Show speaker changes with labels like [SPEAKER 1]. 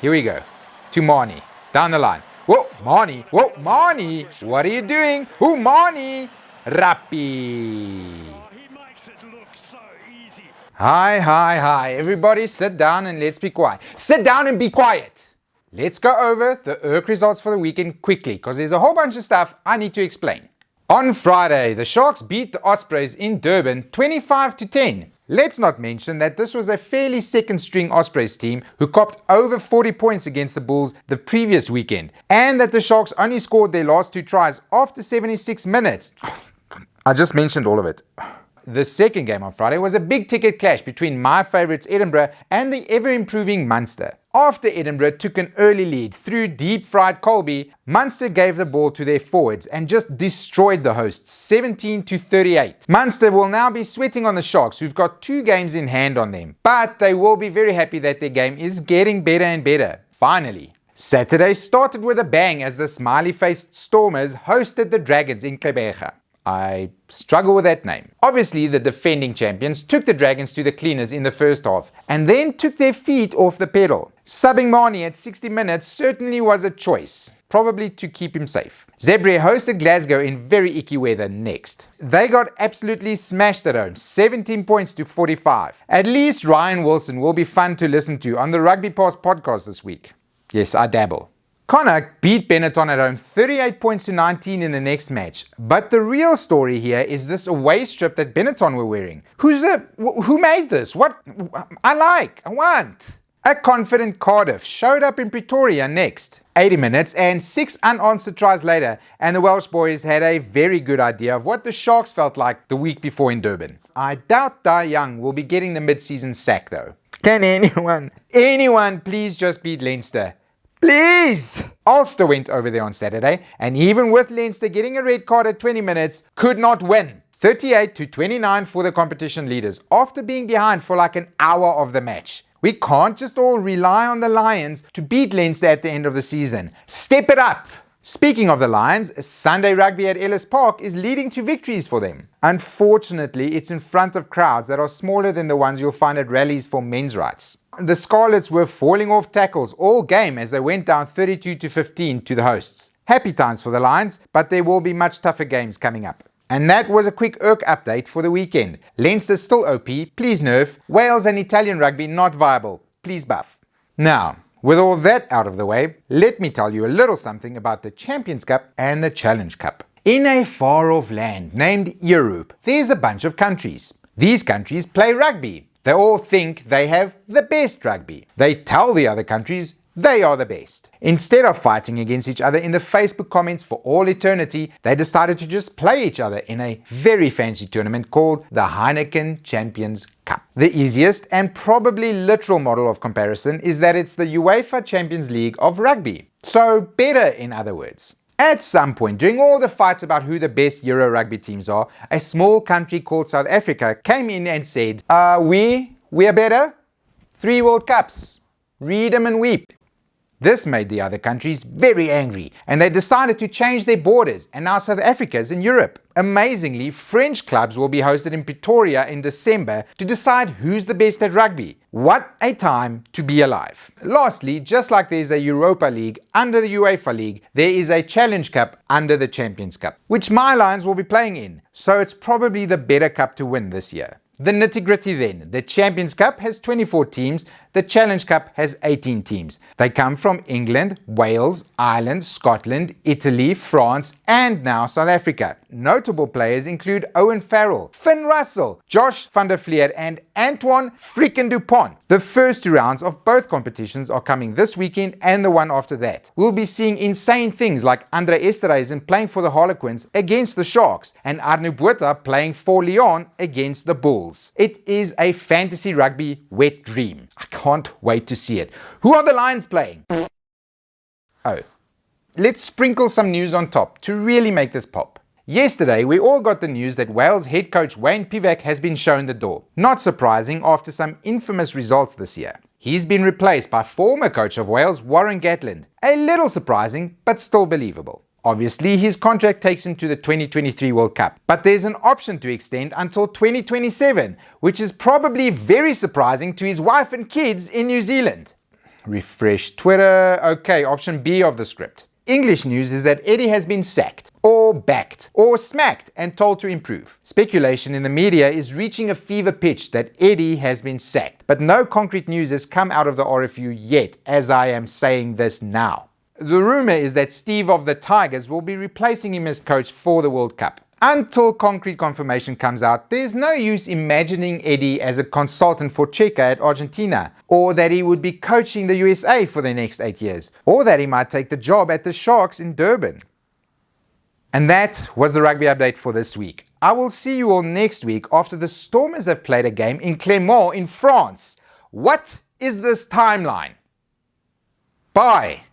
[SPEAKER 1] Here we go. To Marnie. Down the line. Whoa, Marnie. Whoa, Marnie. What are you doing? Who, Marnie? Rappi. Hi. Everybody sit down and let's be quiet. Sit down and be quiet. Let's go over the ERC results for the weekend quickly because there's a whole bunch of stuff I need to explain. On Friday, the Sharks beat the Ospreys in Durban 25-10. Let's not mention that this was a fairly second-string Ospreys team who copped over 40 points against the Bulls the previous weekend, and that the Sharks only scored their last 2 tries after 76 minutes. I just mentioned all of it. The second game on Friday was a big-ticket clash between my favourites Edinburgh and the ever-improving Munster. After Edinburgh took an early lead through deep-fried Colby, Munster gave the ball to their forwards and just destroyed the hosts 17-38. Munster will now be sweating on the Sharks, who've got 2 games in hand on them, but they will be very happy that their game is getting better and better, finally. Saturday started with a bang as the smiley-faced Stormers hosted the Dragons in Glasgow. I struggle with that name. Obviously, the defending champions took the Dragons to the cleaners in the first half and then took their feet off the pedal. Subbing Marnie at 60 minutes certainly was a choice, probably to keep him safe. Zebre hosted Glasgow in very icky weather next. They got absolutely smashed at home, 17 points to 45. At least Ryan Wilson will be fun to listen to on the Rugby Pass podcast this week. Yes, I dabble. Connacht beat Benetton at home 38 points to 19 in the next match. But the real story here is this away strip that Benetton were wearing. Who made this? What? I want. A confident Cardiff showed up in Pretoria next. 80 minutes and 6 unanswered tries later, and the Welsh boys had a very good idea of what the Sharks felt like the week before in Durban. I doubt Dai Young will be getting the mid-season sack though. Can anyone please just beat Leinster? Please! Ulster went over there on Saturday, and even with Leinster getting a red card at 20 minutes, could not win. 38-29 for the competition leaders, after being behind for like an hour of the match. We can't just all rely on the Lions to beat Leinster at the end of the season. Step it up! Speaking of the Lions, Sunday rugby at Ellis Park is leading to victories for them. Unfortunately, it's in front of crowds that are smaller than the ones you'll find at rallies for men's rights. The Scarlets were falling off tackles all game as they went down 32-15 to the hosts. Happy times for the Lions, but there will be much tougher games coming up. And that was a quick ERC update for the weekend. Leinster still OP, please nerf. Wales and Italian rugby not viable, please buff. Now, with all that out of the way, let me tell you a little something about the Champions Cup and the Challenge Cup. In a far-off land named Europe, there's a bunch of countries. These countries play rugby. They all think they have the best rugby. They tell the other countries they are the best. Instead of fighting against each other in the Facebook comments for all eternity, they decided to just play each other in a very fancy tournament called the Heineken Champions Cup. The easiest and probably literal model of comparison is that it's the UEFA Champions League of rugby. So better, in other words. At some point, during all the fights about who the best Euro rugby teams are, a small country called South Africa came in and said, we are better. 3 World Cups. Read them and weep. This made the other countries very angry, and they decided to change their borders, and now South Africa is in Europe. Amazingly, French clubs will be hosted in Pretoria in December to decide who's the best at rugby. What a time to be alive. Lastly, just like there's a Europa League under the UEFA League, there is a Challenge Cup under the Champions Cup, which my Lions will be playing in, so it's probably the better cup to win this year. The nitty-gritty then. The Champions Cup has 24 teams, the Challenge Cup has 18 teams. They come from England, Wales, Ireland, Scotland, Italy, France, and now South Africa. Notable players include Owen Farrell, Finn Russell, Josh van der Vliet, and Antoine freaking Dupont. The first 2 rounds of both competitions are coming this weekend and the one after that. We'll be seeing insane things like Andre Esterhuizen playing for the Harlequins against the Sharks and Arno Botha playing for Lyon against the Bulls. It is a fantasy rugby wet dream. I can't wait to see it. Who are the Lions playing? Oh, let's sprinkle some news on top to really make this pop. Yesterday, we all got the news that Wales head coach Wayne Pivac has been shown the door. Not surprising after some infamous results this year. He's been replaced by former coach of Wales Warren Gatland. A little surprising, but still believable. Obviously, his contract takes him to the 2023 World Cup, but there's an option to extend until 2027, which is probably very surprising to his wife and kids in New Zealand. Refresh Twitter. Okay, option B of the script. English news is that Eddie has been sacked, or backed, or smacked and told to improve. Speculation in the media is reaching a fever pitch that Eddie has been sacked, but no concrete news has come out of the RFU yet, as I am saying this now. The rumor is that Steve of the Tigers will be replacing him as coach for the World Cup. Until concrete confirmation comes out, there's no use imagining Eddie as a consultant for Checa at Argentina, or that he would be coaching the USA for the next 8 years, or that he might take the job at the Sharks in Durban. And that was the rugby update for this week. I will see you all next week after the Stormers have played a game in Clermont in France. What is this timeline? Bye!